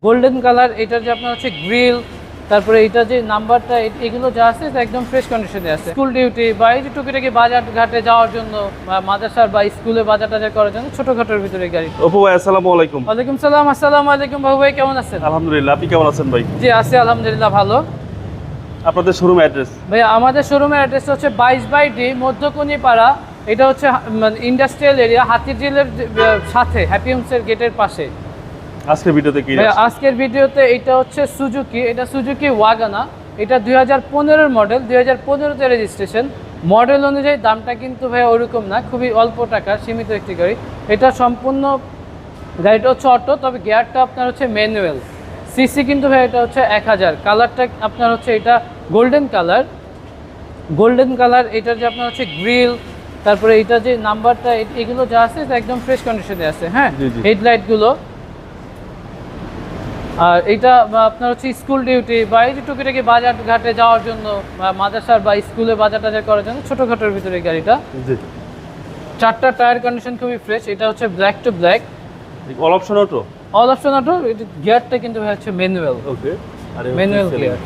Golden colour, এটার যে আপনার হচ্ছে গ্রিল, তারপরে এটা যে নাম্বারটা, এগুলো যা আছে একদম ফ্রেশ কন্ডিশনে আছে। স্কুল ডিউটি বা এই যে টুকিটাকি বাজার ঘাটে যাওয়ার জন্য বা মাদ্রাসার বা স্কুলে বাজার টাজার করার জন্য ছোটখাটোর ভিতরে গাড়ি। অপু ভাই আসসালামু আলাইকুম। ওয়ালাইকুম সালাম। আসসালামু আলাইকুম বাবু ভাই, কেমন আছেন? আলহামদুলিল্লাহ, আপনি কেমন আছেন ভাই? জি আছি আলহামদুলিল্লাহ ভালো। আপনাদের শোরুম অ্যাড্রেস? ভাই আমাদের শোরুমের অ্যাড্রেস হচ্ছে 22/D মধ্যকনিপাড়া। এটা হচ্ছে ইন্ডাস্ট্রিয়াল এরিয়া, হাতিরঝিলের সাথে হ্যাপি হোমসের গেটের পাশে। আজকের ভিডিওতে কি ভাই আছে? আজকের ভিডিওতে এটা হচ্ছে সুজুকি, এটা সুজুকি ওয়াগানা। এটা 2015 মডেল, 2015তে রেজিস্ট্রেশন। মডেল অনুযায়ী দামটা কিন্তু ভাই ওরকম না, খুবই অল্প টাকার সীমিত একটি গাড়ি। এটা সম্পূর্ণ গাড়িটা হচ্ছে অটো, তবে গিয়ারটা আপনার হচ্ছে ম্যানুয়াল। সিসি কিন্তু ভাই এটা হচ্ছে 1000। কালারটা আপনার হচ্ছে এটা গোল্ডেন কালার। গোল্ডেন কালার, এটার যে আপনার হচ্ছে গ্রিল, তারপরে এটা যে নাম্বারটা, এগুলো যা আছে একদম ফ্রেশ কন্ডিশনে আছে। হ্যাঁ, হেডলাইটগুলো। আর এটা আপনার হচ্ছে স্কুল ডিউটি বা এই যে টুকিটাকি বাজার ঘাটে যাওয়ার জন্য বা মাদ্রাসার বা স্কুলে বাজার টাজার করার জন্য ছোটখাটোর ভিতরে গাড়িটা। জি। চারটা টায়ার কন্ডিশন খুবই ফ্রেশ। এটা হচ্ছে black to black, all option auto? All option auto. এটা গিয়ারটা কিন্তু হচ্ছে ম্যানুয়াল। ওকে। আর ম্যানুয়াল গিয়ার।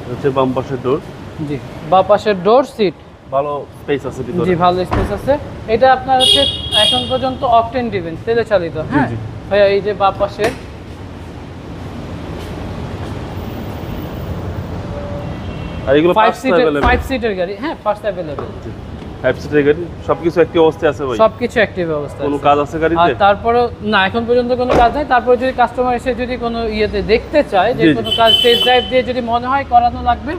হচ্ছে বাম পাশের ডোর। জি, বা পাশের ডোর সিট ভালো স্পেস আছে ভিতরে। জি, ভালো স্পেস আছে। এটা আপনার হচ্ছে এখন পর্যন্ত অকটেন ডিভেন, তেলে চালিত। হ্যাঁ ভাইয়া, এই যে বা পাশের আর এগুলো 5 সিটের গাড়ি। হ্যাঁ, পাঁচটা अवेलेबल। 5 সিটের গাড়ি, সবকিছু একটি অবস্থায় আছে ভাই? সবকিছু অ্যাক্টিভ অবস্থা আছে। কোনো কাজ আছে গাড়িতে? আর তারপরে না, এখন পর্যন্ত কোনো কাজ নাই। তারপরে যদি কাস্টমার এসে যদি কোনো ইয়েতে দেখতে চায় যে কোনো কাজ টেস্ট ড্রাইভ দিয়ে যদি মনে হয় করানো লাগবে,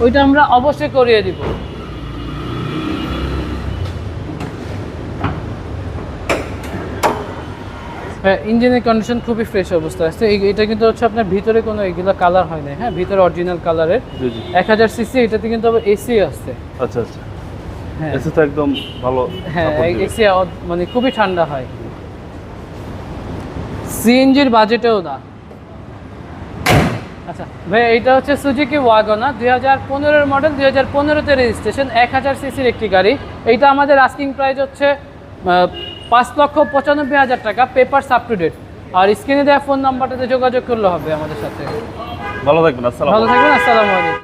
ওইটা আমরা অবশ্যই করিয়ে দিব। হ্যাঁ, ইঞ্জিনের কন্ডিশন খুবই ফ্রেশ অবস্থা আছে। এটা কিন্তু হচ্ছে আপনার ভিতরে কোনো এগুলো কালার হয় না। হ্যাঁ, ভিতরে অরিজিনাল কালারের। 1000 সিসি। এটাতে কিন্তু আবার এসি আছে। আচ্ছা আচ্ছা। হ্যাঁ, এসি তো একদম ভালো। হ্যাঁ, এসি মানে খুবই ঠান্ডা হয়। সিএনজির বাজেটেও না। আচ্ছা ভাই, এটা হচ্ছে সুজুকি ওয়াগনা, 2015 মডেল, 2015তে রেজিস্ট্রেশন, 1000 সিসির একটি গাড়ি। এইটা আমাদের আস্কিং প্রাইস হচ্ছে 5,95,000 টাকা, পেপারস আপ টু ডেট। আর স্ক্রিনে দেওয়া ফোন নাম্বারটাতে যোগাযোগ করলে হবে আমাদের সাথে। ভালো থাকবেন। আসসালামু আলাইকুম। ভালো থাকবেন। আসসালামু আলাইকুম।